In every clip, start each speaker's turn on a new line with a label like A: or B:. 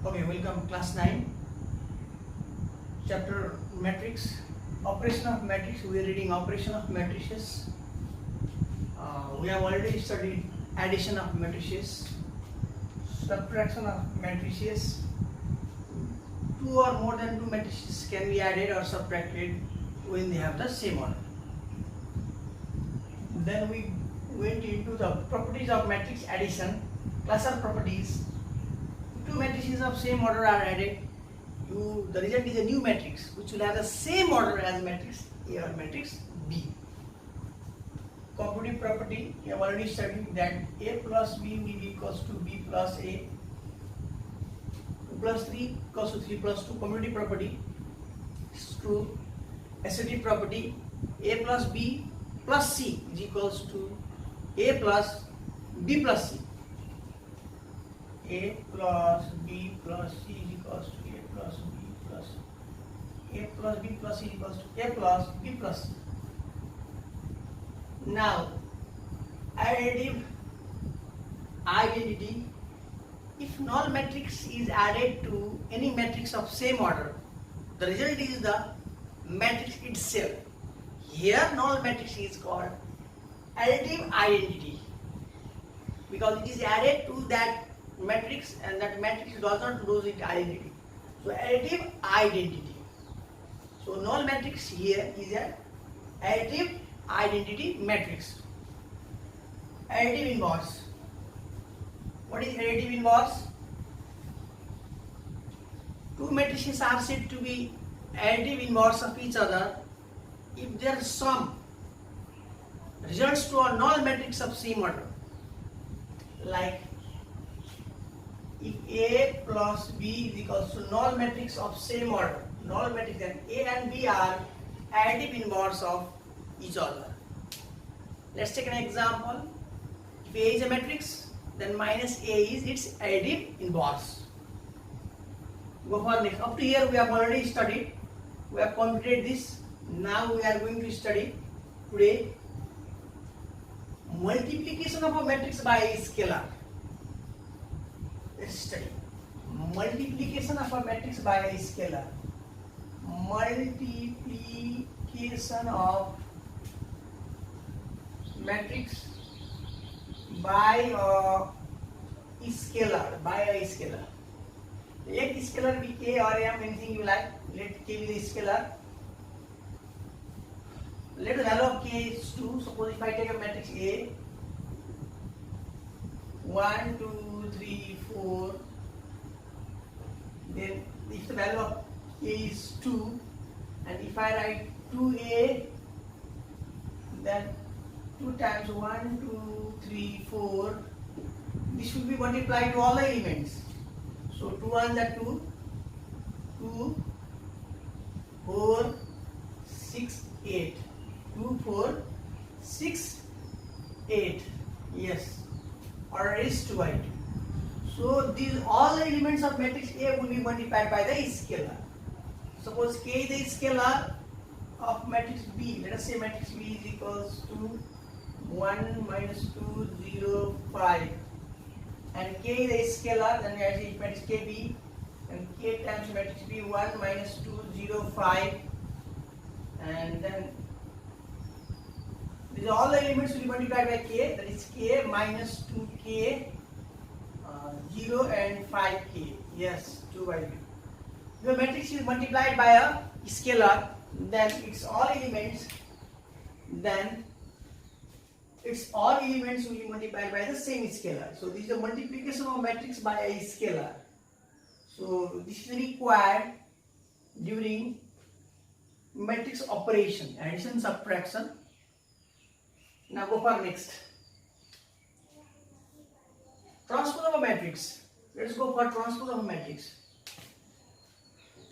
A: Okay, welcome class 9, chapter matrix, operation of matrix. We are reading operation of matrices. We have already studied addition of matrices, subtraction of matrices. Two or more than two matrices can be added or subtracted when they have the same order. Then we went into the properties of matrix addition, cluster properties. Two matrices of same order are added. The result is a new matrix which will have the same order as matrix A or matrix B. Commutative property, we have already studied that A plus B will be equals to B plus A. 2 plus 3 equals to 3 plus 2. Commutative property is true. Associative property, A plus B plus C is equals to A plus B plus C. A plus B plus C is equals to A plus B plus C. A plus B plus C is equals to A plus B plus C. Now, additive identity. If null matrix is added to any matrix of same order, the result is the matrix itself. Here, null matrix is called additive identity because it is added to that matrix and that matrix does not lose its identity. So additive identity. So null matrix here is an additive identity matrix. Additive inverse. What is additive inverse? Two matrices are said to be additive inverse of each other if their sum results to a null matrix of same order. Like if A plus B is equals to null matrix of same order, null matrix, then A and B are additive inverse of each other. Let's take an example. If A is a matrix, then minus A is its additive inverse. Go for next. Up to here we have already studied. We have completed this. Now we are going to study today multiplication of a matrix by a scalar. Let's study multiplication of a matrix by a scalar. Multiplication of matrix by a scalar. Let scalar be K or M, anything you like. Let K be the scalar. Let the value of K is 2. Suppose if I take a matrix A, 1, 2, 3, 4, then if the value of A is 2, and if I write 2A, then 2 times 1, 2, 3, 4, this should be multiplied to all the elements. So 2 1s are 2, 2, 4, 6, 8. 2, 4, 6, 8. Yes, order is 2 by 2. So these all the elements of matrix A will be multiplied by the scalar. Suppose K is the scalar of matrix B. Let us say matrix B is equals to 1 minus 2, 0, 5. And K is the scalar, then I say matrix KB, and K times matrix B 1 minus 2, 0, 5. And then these all the elements will be multiplied by K, that is K minus 2K, 0 and 5K. Yes, 2 by 2. If the matrix is multiplied by a scalar, then its all elements will be multiplied by the same scalar. So this is the multiplication of a matrix by a scalar. So this is required during matrix operation, addition, subtraction. Now go for next. Transpose of a matrix. Let us go for transpose of a matrix.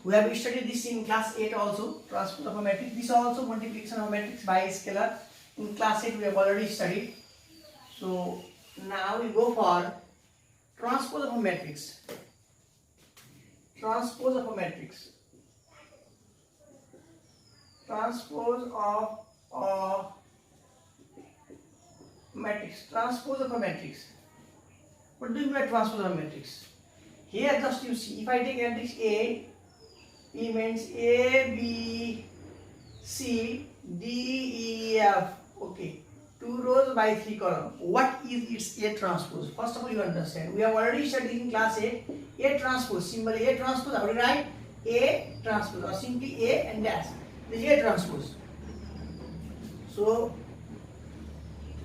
A: We have studied this in class 8 also. Transpose of a matrix. This is also multiplication of a matrix by a scalar. In class 8 we have already studied. So now we go for transpose of a matrix. Transpose of a matrix. Transpose of a matrix. Transpose of a matrix. What do you mean by transpose of a matrix? Here just you see, if I take matrix A, it means A, B, C, D, E, F. Okay, 2 rows by 3 columns. What is its A transpose? First of all, you understand. We have already studied in class 8. A transpose, symbol A transpose. How do you write? A transpose, or simply A and dash. This is A transpose. So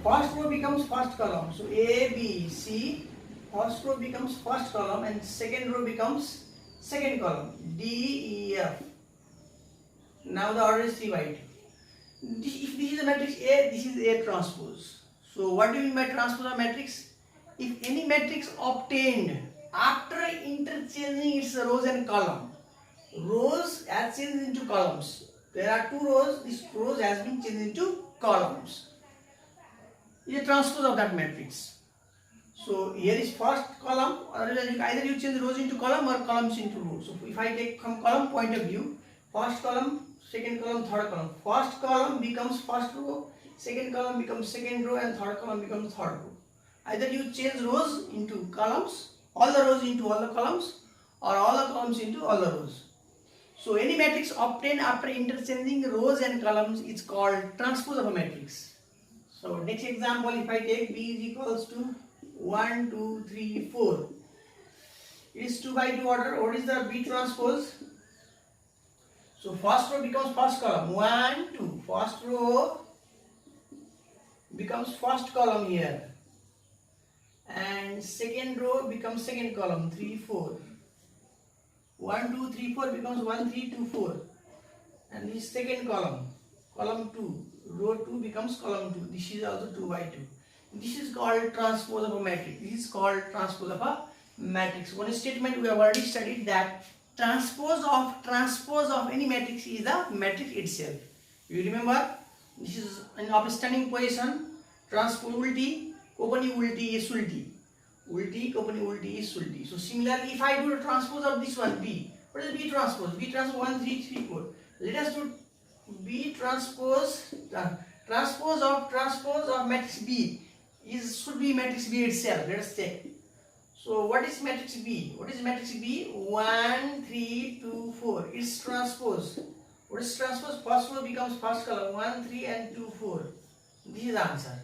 A: first row becomes first column. So A, B, C. First row becomes first column and second row becomes second column. D, E, F. Now the order is 3 by 2. If this is a matrix A, this is A transpose. So what do you mean by transpose of matrix? If any matrix obtained after interchanging its rows and column, rows has changed into columns. There are 2 rows, this rows has been changed into columns. Is a transpose of that matrix. So here is first column, or either you change rows into column or columns into rows. So if I take from column point of view, first column, second column, third column. First column becomes first row, second column becomes second row, and third column becomes third row. Either you change rows into columns, all the rows into all the columns, or all the columns into all the rows. So any matrix obtained after interchanging rows and columns is called transpose of a matrix. So next example, if I take B is equals to 1, 2, 3, 4. It is 2 by 2 order. What is the B transpose? So first row becomes first column. 1, 2. First row becomes first column here. And second row becomes second column. 3, 4. 1, 2, 3, 4 becomes 1, 3, 2, 4. And this second column. Column 2. Row 2 becomes column 2. This is also 2 by 2. This is called transpose of a matrix. This is called transpose of a matrix. One statement we have already studied, that transpose of any matrix is the matrix itself. You remember, this is an upstanding position. Transpose ulti, kopani ulti is sulti. Ulti, kopani ulti is sulti. So similarly, if I do the transpose of this one, B, what is B transpose? B transpose 1, 3, 3, 4. Let us do B transpose. Transpose of matrix B should be matrix B itself. Let us check. So what is matrix B? What is matrix B? 1, 3, 2, 4. It's transpose. What is transpose? First row becomes first column. 1, 3 and 2, 4. This is the answer.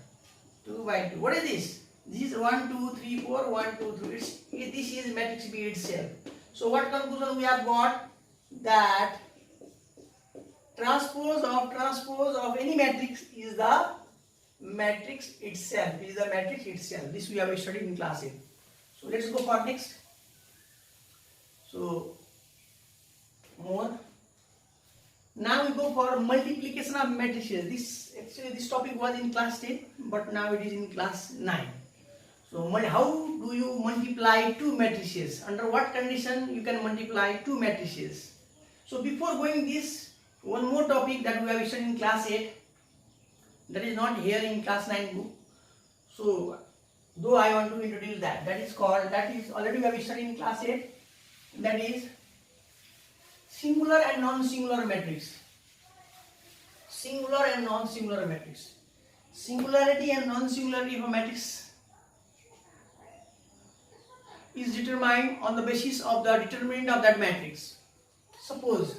A: 2 by 2. What is this? This is 1, 2, 3, 4, 1, 2, 3. This is matrix B itself. So what conclusion we have got? That transpose of any matrix is the matrix itself. This we have studied in class 8. So let's go for next. So more. Now we go for multiplication of matrices. This topic was in class 10, but now it is in class 9. So how do you multiply two matrices? Under what condition you can multiply two matrices? So before going this, one more topic that we have studied in class 8, that is not here in class 9 book. So though I want to introduce that. That is already we have studied in class 8. That is singular and non-singular matrix. Singular and non-singular matrix. Singularity and non-singularity of a matrix is determined on the basis of the determinant of that matrix. Suppose,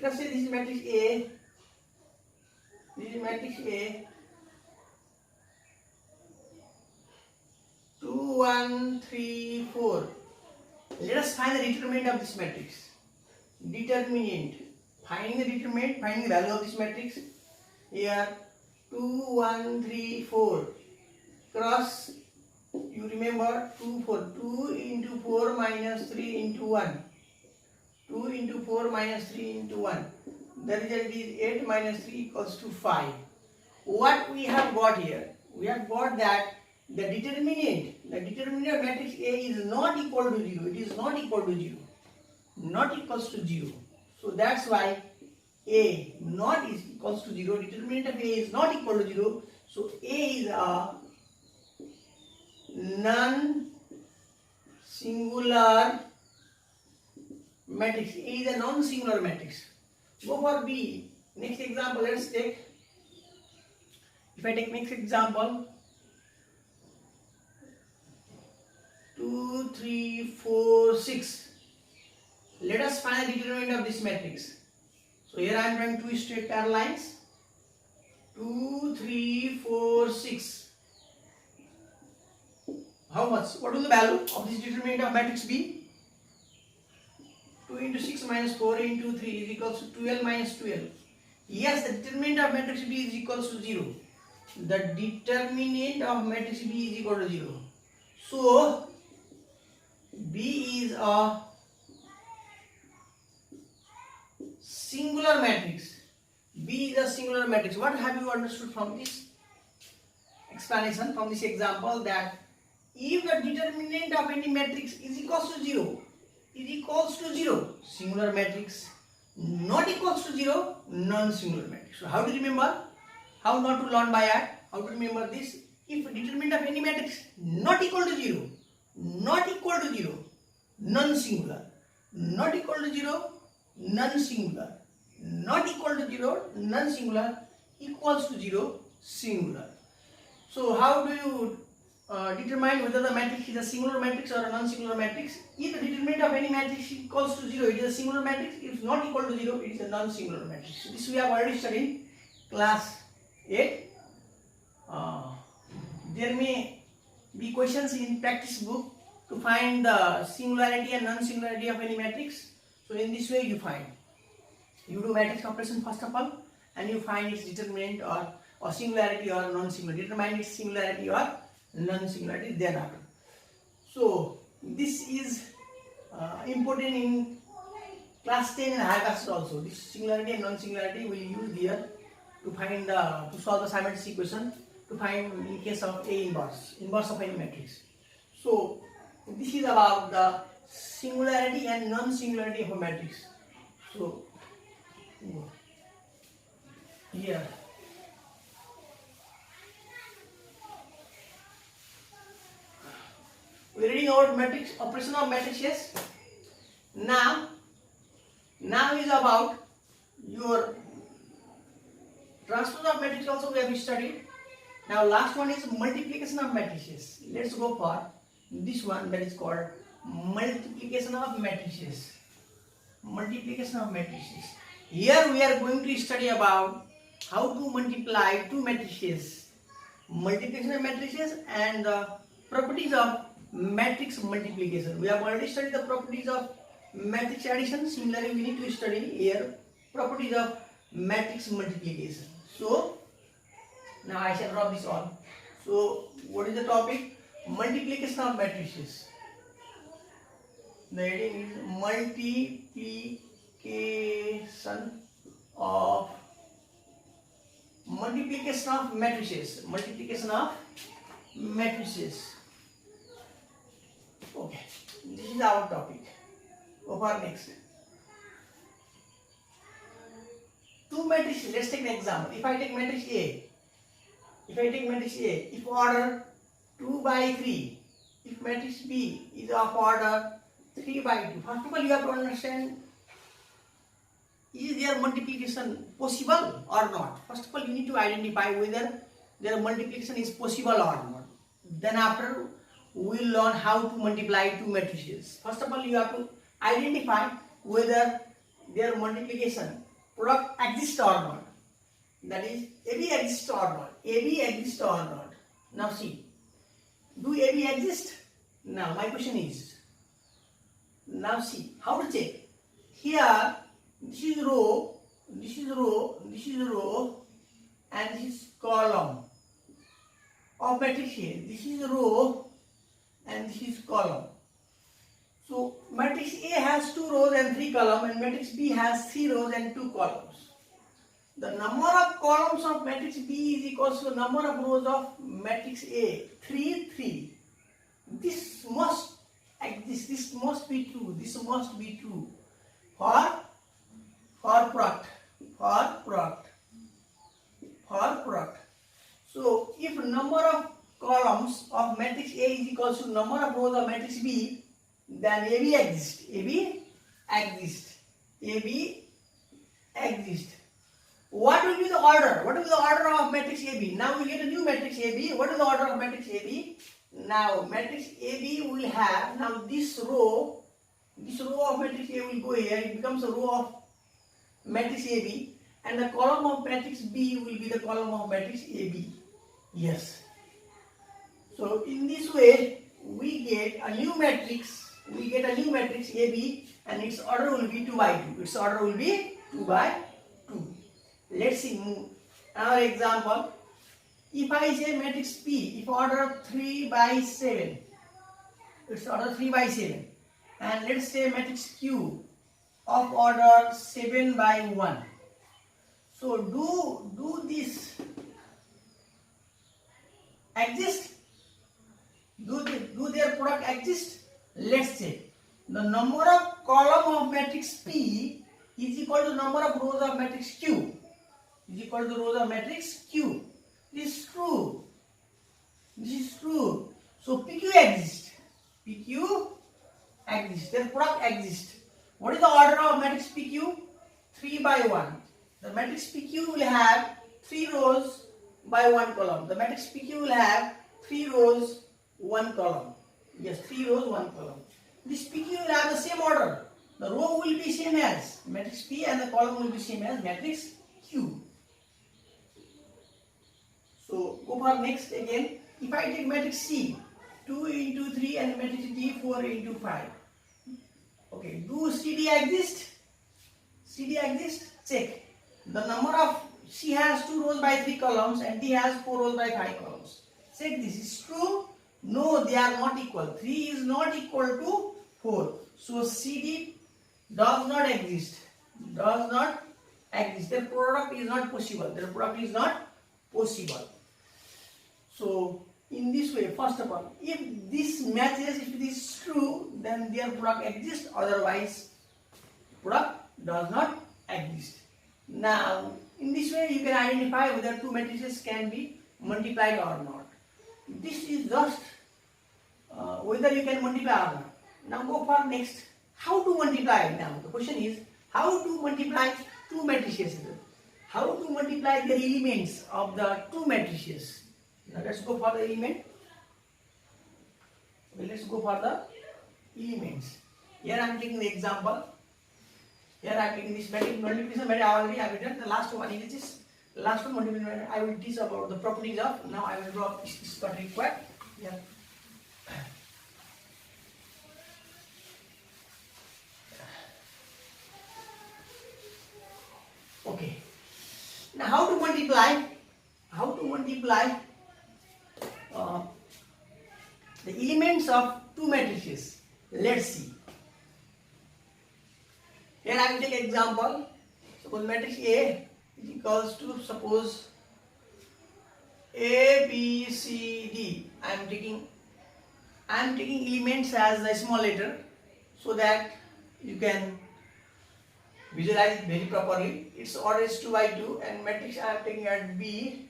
A: let us say this is matrix A. This is matrix A. 2, 1, 3, 4. Let us find the determinant of this matrix. Determinant. Finding the determinant, finding the value of this matrix. Here 2, 1, 3, 4. Cross, you remember 2, 4. 2 into 4 minus 3 into 1. 2 into 4 minus 3 into 1. The result is 8 minus 3 equals to 5. What we have got here? We have got that the determinant of matrix A is not equal to 0. It is not equal to 0. Not equals to 0. So that's why A not is equals to 0. Determinant of A is not equal to 0. So A is a non-singular matrix. A is a non-singular matrix. Go for B. Next example, let's take. If I take next example, 2, 3, 4, 6. Let us find the determinant of this matrix. So here I am drawing two straight parallel lines. 2, 3, 4, 6. How much? What is the value of this determinant of matrix B? 2 into 6 minus 4 into 3 is equals to 12 minus 12. Yes, the determinant of matrix B is equals to 0. The determinant of matrix B is equal to 0. So, B is a singular matrix. B is a singular matrix. What have you understood from this explanation, from this example, that if the determinant of any matrix is equals to 0, singular matrix, not equals to 0, non-singular matrix. So how to remember? How not to learn by heart? How to remember this? If determinant of any matrix not equal to 0, non-singular, not equal to 0, non-singular, not equal to 0, non-singular, equals to 0, singular. So how do you determine whether the matrix is a singular matrix or a non-singular matrix? If the determinant of any matrix equals to 0, it is a singular matrix. If not equal to 0, it is a non-singular matrix. So this we have already studied in class 8. There may be questions in practice book to find the singularity and non-singularity of any matrix. So in this way you find. You do matrix operation first of all, and you find its determinant or singularity or non-singularity. Determine its singularity or non-singularity thereafter. So this is important in class 10 and higher classes also. This singularity and non-singularity will use here to find to solve the symmetry equation, to find in case of A inverse of any matrix. So this is about the singularity and non-singularity of a matrix. So here we are reading about matrix operation of matrices. Now is about your transpose of matrix also we have studied. Now last one is multiplication of matrices. Let's go for this one, that is called multiplication of matrices. Multiplication of matrices. Here we are going to study about how to multiply two matrices. Multiplication of matrices and the properties of matrix multiplication. We have already studied the properties of matrix addition. Similarly, we need to study here properties of matrix multiplication. So now I shall drop this on. So what is the topic? Multiplication of matrices. The heading is multiplication of matrices. Multiplication of matrices. Okay, this is our topic. Go for next. Two matrices. Let's take an example. If I take matrix A, if order 2 by 3, if matrix B is of order 3 by 2, first of all you have to understand, is their multiplication possible or not? First of all you need to identify whether their multiplication is possible or not. Then after we will learn how to multiply two matrices. First of all you have to identify whether their multiplication product exists or not. That is, AB exists or not. AB exists or not. Now see, do AB exist? Now my question is, now see how to check. Here this is row, and this is column of matrix A. This is row and this is column. So matrix A has 2 rows and 3 columns, and matrix B has 3 rows and 2 columns. The number of columns of matrix B is equal to the number of rows of matrix A. 3, 3. This must exist. This must be true. This must be true for product. So if number of columns of matrix A is equal to number of rows of matrix B, then AB exists. AB exists. What will be the order? What is the order of matrix AB? Now we get a new matrix AB. What is the order of matrix AB? Now matrix AB will will have, now this row of matrix A will go here, it becomes a row of matrix AB, and the column of matrix B will be the column of matrix AB. Yes. So in this way, we get a new matrix AB, and its order will be 2 by 2. Its order will be 2 by 2. Let's see another example. If I say matrix P, if order 3 by 7, its order 3 by 7, and let's say matrix Q of order 7 by 1. So do this exist? Do their product exist? Let's say the number of column of matrix P is equal to number of rows of matrix Q. Is equal to rows of matrix Q. This is true. This is true. So PQ exists. PQ exists. Their product exists. What is the order of matrix PQ? 3 by 1. The matrix PQ will have 3 rows by 1 column. The matrix PQ will have 3 rows, 1 column. Yes, 3 rows, 1 column. This PQ will have the same order. The row will be same as matrix P and the column will be same as matrix Q. So go for next again. If I take matrix C, 2 into 3 and matrix D, 4 into 5. Okay, do CD exist? CD exist? Check. The number of C has 2 rows by 3 columns and D has 4 rows by 5 columns. Check this is true. No, they are not equal. 3 is not equal to 4. So CD does not exist. Does not exist. Their product is not possible. Their product is not possible. So in this way, first of all, if this matches, if this is true, then their product exists. Otherwise, product does not exist. Now, in this way, you can identify whether two matrices can be multiplied or not. This is just whether you can multiply or not. Now go for next. How to multiply? Now the question is how to multiply two matrices. How to multiply the elements of the two matrices. Now let's go for the element. Okay, let's go for the elements. Here I am taking the example. Here I am taking this multiplication method. I already have done. The last one is this. Last one multiplication. I will teach about the properties of. Now I will draw this part required. Yeah. Okay. Now how to multiply? How to multiply the elements of two matrices? Let's see. Here I will take example. Suppose matrix A is equals to suppose A, B, C, D. I am taking elements as a small letter so that you can visualize it very properly. Its order is 2 by 2 and matrix I am taking at B,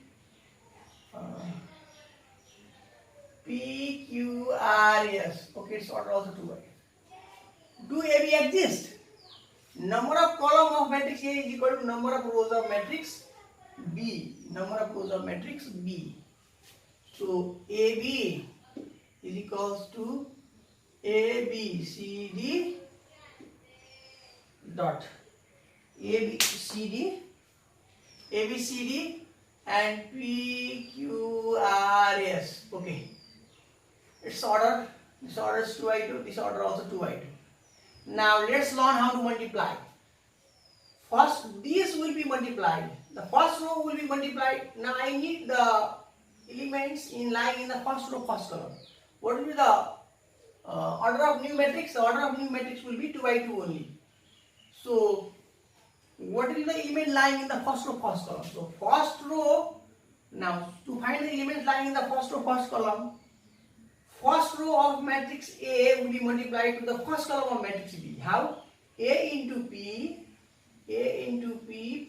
A: P, Q, R, S. Okay, its order also 2 by 2. Do AB exist? Number of column of matrix A is equal to number of rows of matrix B. Number of rows of matrix B. So AB is equals to ABCD dot ABCD and PQRS. Okay. Its order. This order is 2 by 2. This order also 2 by 2. Now let's learn how to multiply. First, these will be multiplied. The first row will be multiplied. Now I need the elements lying in the first row, first column. What will be the order of new matrix? The order of new matrix will be 2 by 2 only. So, what will be the element lying in the first row, first column? So, first row. Now, to find the elements lying in the first row, first column, first row of matrix A will be multiplied to the first column of matrix B. How? A into P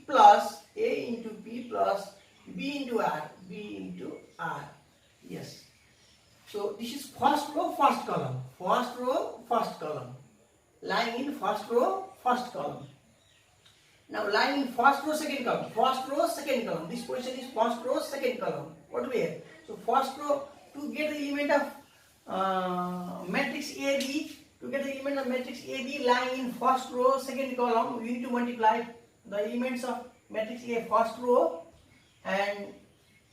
A: plus B into R. Yes. So this is first row, first column. First row, first column. Lying in first row, first column. Now lying in first row, second column. First row, second column. This position is first row, second column. What do we have? So first row, to get the element of matrix the matrix AB lying in first row, second column, we need to multiply the elements of matrix A first row and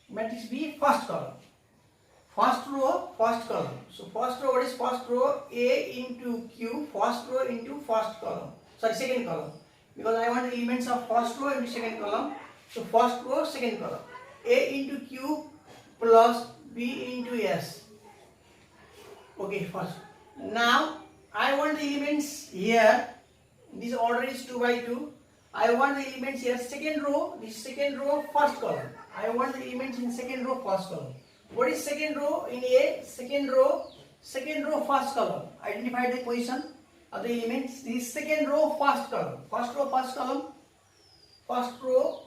A: matrix B first column. First row, first column. So first row, what is first row? A into Q, first row into first column. Sorry, second column. Because I want the elements of first row into second column. So first row, second column. A into Q plus B into S. Okay, first. Now I want the elements here. This order is 2 by 2. I want the elements here. Second row, this second row, first column. I want the elements in second row, first column. What is second row in A? Second row, first column. Identify the position of the elements. This second row, first column. First row, first column. First row,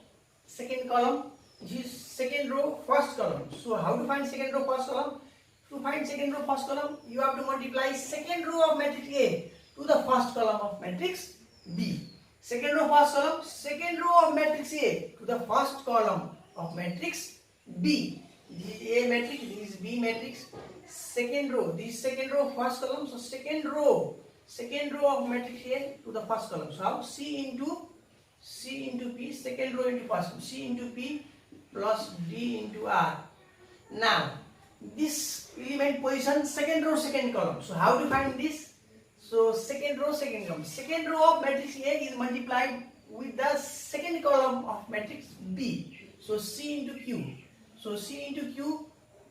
A: second column. This is second row, first column. So how to find second row, first column? To find second row, first column, you have to multiply second row of matrix A to the first column of matrix B. Second row, first column, second row of matrix A to the first column of matrix B. This is A matrix, this is B matrix. Second row, this second row, first column. So second row of matrix A to the first column. So how? C into P, second row into first column. C into P plus D into R. Now this element position second row, second column. So how to find this? So second row, second column. Second row of matrix A is multiplied with the second column of matrix B. So C into Q. So C into Q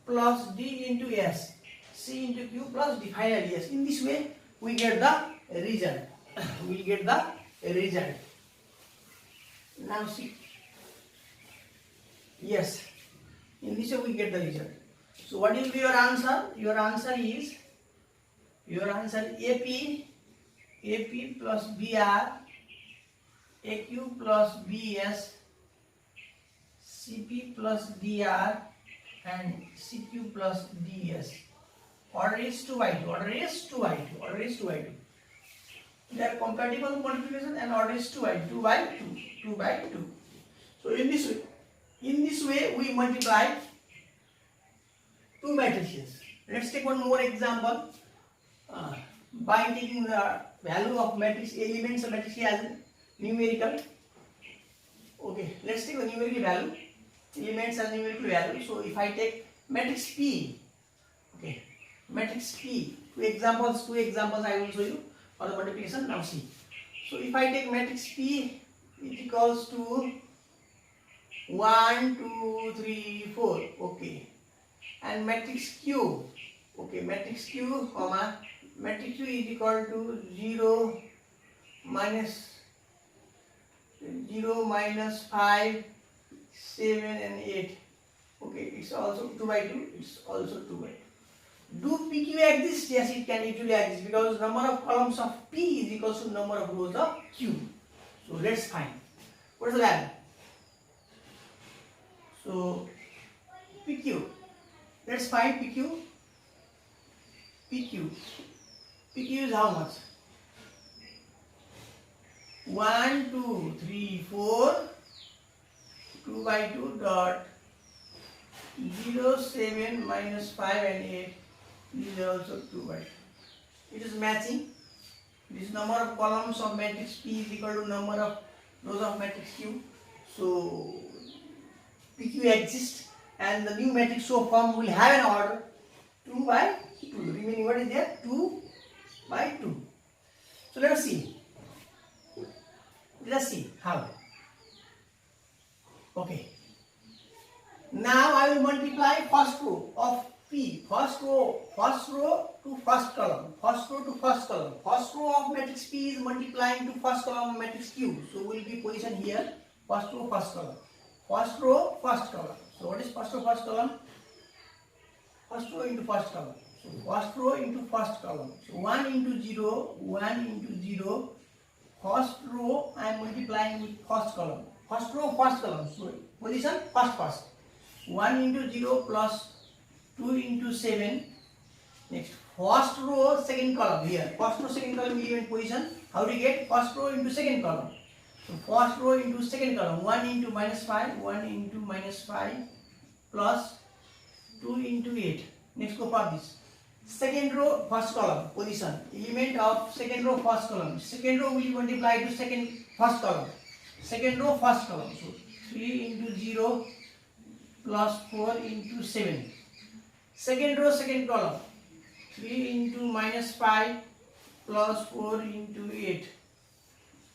A: plus D into S. C into Q plus D finally S. In this way we get the result. We get the result. Now see. Yes. In this way we get the result. So what will be your answer? Your answer is AP plus BR, AQ plus BS, CP plus DR and CQ plus DS. Order is 2 by 2. Order is 2 by 2. Order is 2 by 2. They are compatible multiplication and order is 2 by 2. 2 by 2. 2 by 2. So in this way we multiply two matrices. Let's take one more example. By taking the value of matrix elements of matrix A as numerical. Okay, let's take the numerical value. Elements as numerical value. So if I take matrix P, okay, matrix P, two examples I will show you for the multiplication. Now see. So if I take matrix P, it equals to 1, 2, 3, 4. Okay. And matrix Q, okay, matrix Q, comma, matrix Q is equal to 0, minus 5, 7 and 8. Okay, it's also 2 by 2, it's also 2 by 2. Do PQ exist? Yes, it can actually exist because number of columns of P is equal to number of rows of Q. So let's find. What is the value? So PQ. Let's find PQ. PQ is how much? 1, 2, 3, 4, 2 by 2 dot 0, 7, minus 5 and 8. These are also 2 by 2. It is matching. This number of columns of matrix P is equal to number of rows of matrix Q. So PQ exists. And the new matrix so formed will have an order 2 by 2. Remaining what is there? 2 by 2. So let us see. Let's see how. Okay. Now I will multiply first row of P. First row to first column. First row to first column. First row of matrix P is multiplying to first column of matrix Q. So will be position here. First row, first column. First row, first column. So what is first row, first column? First row into first column. So first row into first column. So 1 into 0, 1 into 0. First row I am multiplying with first column. First row, first column. So position first. 1 into 0 plus 2 into 7. Next, first row, second column here. First row, second column element position. How do you get first row into second column? So first row into second column, 1 into minus 5, 1 into minus 5 plus 2 into 8. Next go for this. second row first column position, element of second row first column. Second row will multiply to second first column. Second row first column. So 3 into 0 plus 4 into 7. Second row second column. 3 into minus 5 plus 4 into 8.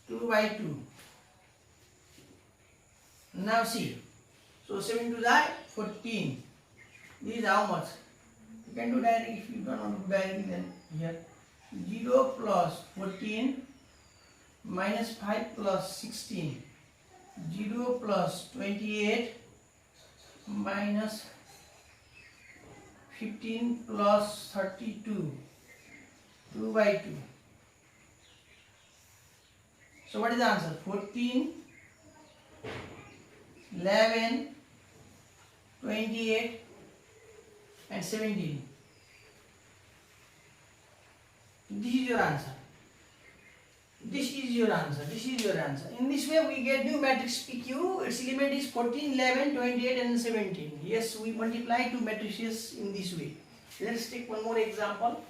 A: 2 by 2. Now see. So 7 to the 14. This is how much? You can do directly. If you don't want to do directly, then here 0 plus 14 minus 5 plus 16. 0 plus 28 minus 15 plus 32. 2 by 2. So what is the answer? 14, 11, 28 and 17. This is your answer. This is your answer. This is your answer. In this way we get new matrix PQ. Its element is 14, 11, 28 and 17. Yes, we multiply two matrices in this way. Let's take one more example.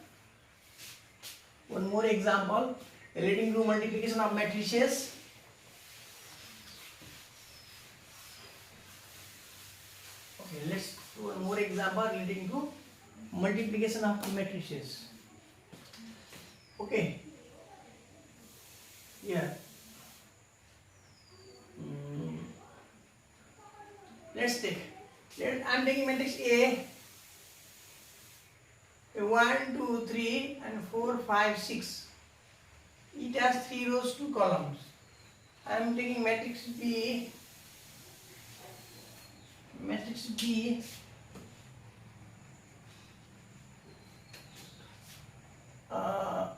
A: One more example relating to multiplication of matrices. Okay, let's do one more example relating to multiplication of matrices. Okay. Here. Let's take. I'm taking matrix A. 1, 2, 3 and 4, 5, 6. It has 3 rows, 2 columns. I am taking matrix B. Matrix B. Uh,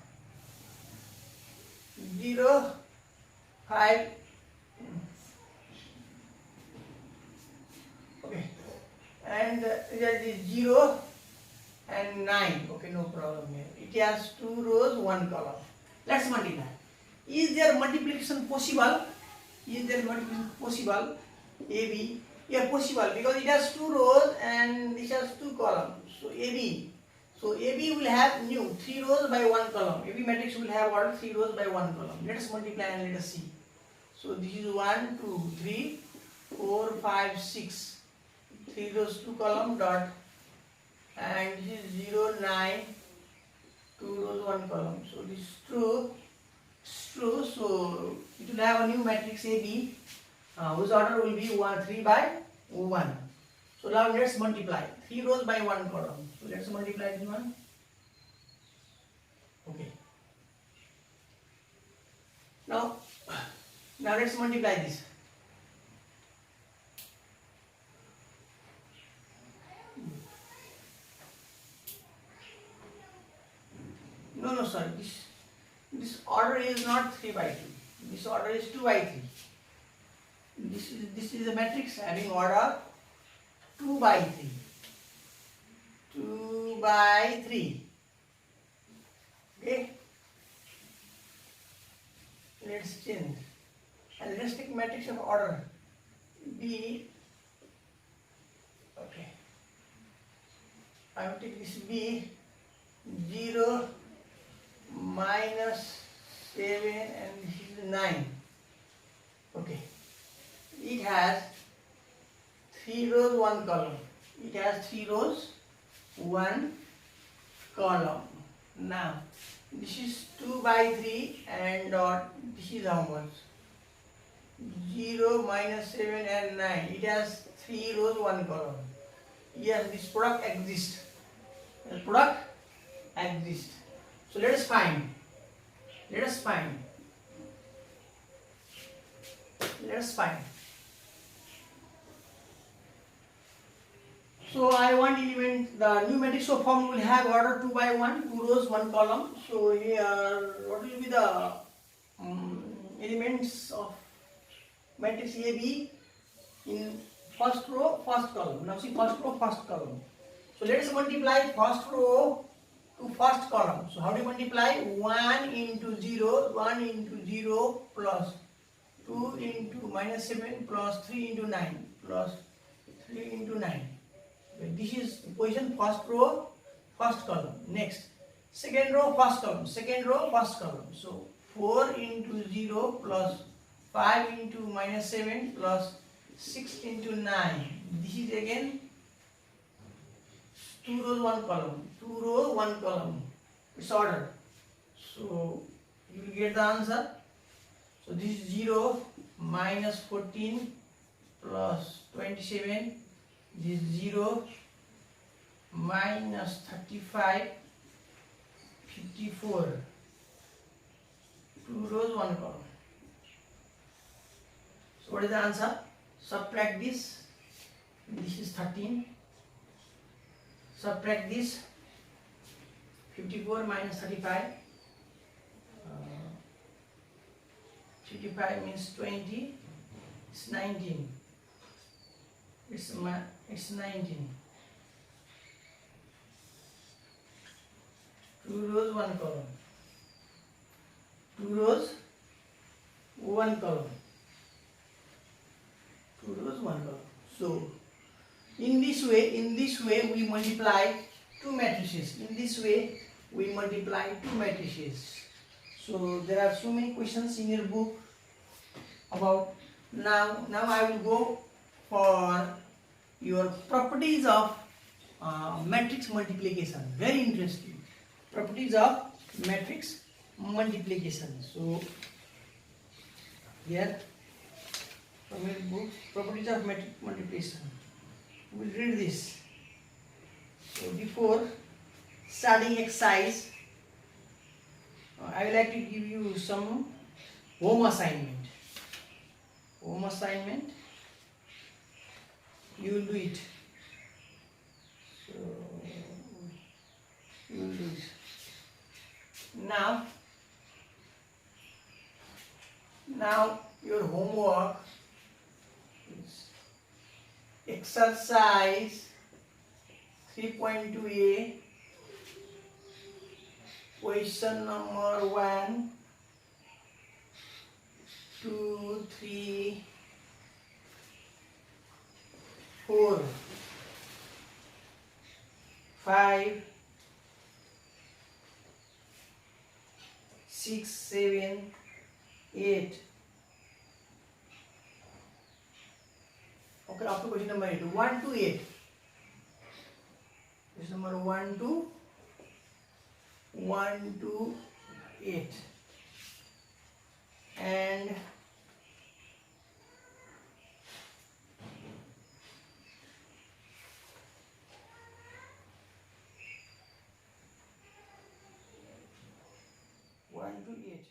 A: 0, 5. Okay. And result is 0 and 9. Okay, no problem here. It has 2 rows, 1 column. Let's multiply. Is there multiplication possible? Is there multiplication possible? AB. Yeah, possible, because it has 2 rows and this has 2 columns. So AB. So AB will have new 3 rows by 1 column. AB matrix will have order 3 rows by 1 column. Let us multiply and let us see. So this is 1, 2, 3, 4, 5, 6. 3 rows, 2 column dot. And this is 0, 9, 2 rows, 1 column. So this is true. It's true. So it will have a new matrix AB, whose order will be 3 by 1. So now let's multiply 3 rows by 1 column. So let's multiply this one. Okay. Now let's multiply this. No, sorry. This order is not 3 by 2. This order is 2 by 3. This is a matrix having order 2 by 3. 2 by 3. Okay. Let's change. And let's take matrix of order B. Okay. I will take this B. 0, minus 7 and this is 9. Okay. It has 3 rows, 1 column. It has 3 rows, 1 column. Now, this is 2 by 3 and this is how much? 0, minus 7 and 9. It has 3 rows, 1 column. Yes, this product exists. The product exists. So let us find. Let us find. Let us find. So I want element, the new matrix of form will have order 2 by 1, 2 rows, 1 column. So here, what will be the elements of matrix AB in first row, first column. Now see first row, first column. So let us multiply first row to first column. So how do you multiply? 1 into 0, 1 into 0 plus 2 into minus 7 plus 3 into 9 plus 3 into 9. This is position first row first column. Next, second row, first column, second row, first column. So 4 into 0 plus 5 into minus 7 plus 6 into 9. This is again 2 rows, 1 column, 2 row, 1 column. It's order. So you will get the answer. So this is 0 minus 14 plus 27. This is 0 minus 35, 54. 2 rows, 1 column. So what is the answer? Subtract this. This is 13. Subtract this. 54 minus 35. 55 means 20. It's 19. It's 19. 2 rows, 1 column. 2 rows, 1 column. 2 rows, 1 column. So in this way we multiply two matrices. In this way we multiply two matrices. So there are so many questions in your book about now I will go for your properties of matrix multiplication. Very interesting. Properties of matrix multiplication. So here from your book, properties of matrix multiplication. We'll read this. So before starting exercise, I would like to give you some home assignment. Home assignment. You will do it. So you will do it. Now your homework is exercise 3.2a, question number 1, 2, 3, 4, 5, 6, 7, 8. Okay, up to question number 8. 1 to 8. Question number 1 to 8. And one to 8.